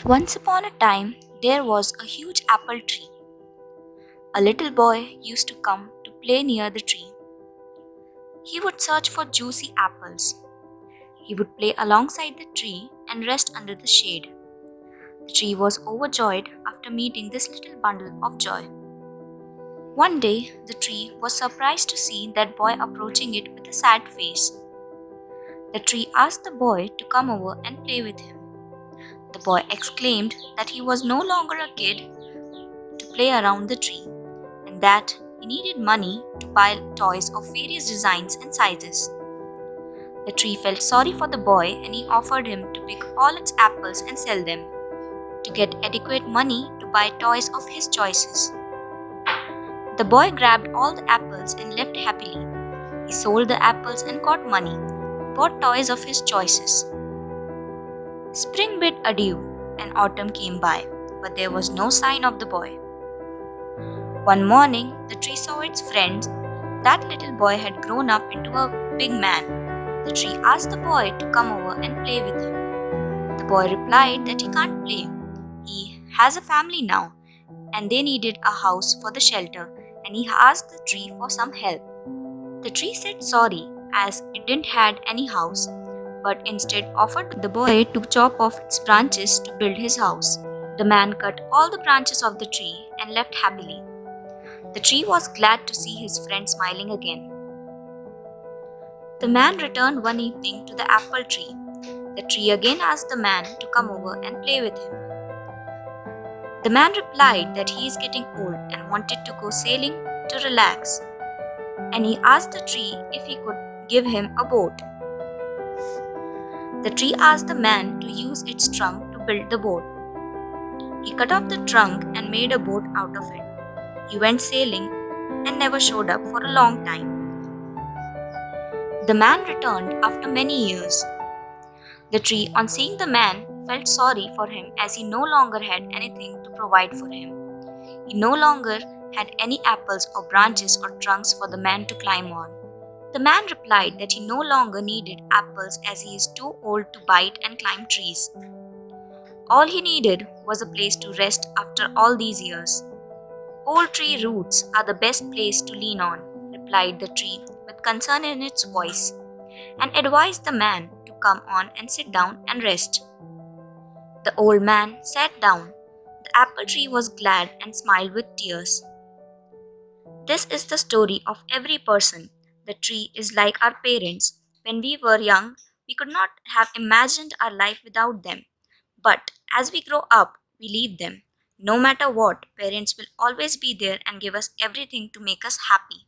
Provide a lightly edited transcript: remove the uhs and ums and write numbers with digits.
Once upon a time, there was a huge apple tree. A little boy used to come to play near the tree. He would search for juicy apples. He would play alongside the tree and rest under the shade. The tree was overjoyed after meeting this little bundle of joy. One day, the tree was surprised to see that boy approaching it with a sad face. The tree asked the boy to come over and play with him. The boy exclaimed that he was no longer a kid to play around the tree, and that he needed money to buy toys of various designs and sizes. The tree felt sorry for the boy and he offered him to pick all its apples and sell them to get adequate money to buy toys of his choices. The boy grabbed all the apples and left happily. He sold the apples and got money, bought toys of his choices. Spring bid adieu and autumn came by, but there was no sign of the boy. One morning, the tree saw its friends. That little boy had grown up into a big man. The tree asked the boy to come over and play with him. The boy replied that he can't play. He has a family now, and they needed a house for the shelter, and he asked the tree for some help. The tree said sorry as it didn't have any house, but instead offered the boy to chop off its branches to build his house. The man cut all the branches of the tree and left happily. The tree was glad to see his friend smiling again. The man returned one evening to the apple tree. The tree again asked the man to come over and play with him. The man replied that he is getting old and wanted to go sailing to relax, and he asked the tree if he could give him a boat. The tree asked the man to use its trunk to build the boat. He cut off the trunk and made a boat out of it. He went sailing and never showed up for a long time. The man returned after many years. The tree, on seeing the man, felt sorry for him as he no longer had anything to provide for him. He no longer had any apples or branches or trunks for the man to climb on. The man replied that he no longer needed apples as he is too old to bite and climb trees. All he needed was a place to rest after all these years. Old tree roots are the best place to lean on, replied the tree with concern in its voice, and advised the man to come on and sit down and rest. The old man sat down. The apple tree was glad and smiled with tears. This is the story of every person. The tree is like our parents. When we were young, we could not have imagined our life without them. But as we grow up, we leave them. No matter what, parents will always be there and give us everything to make us happy.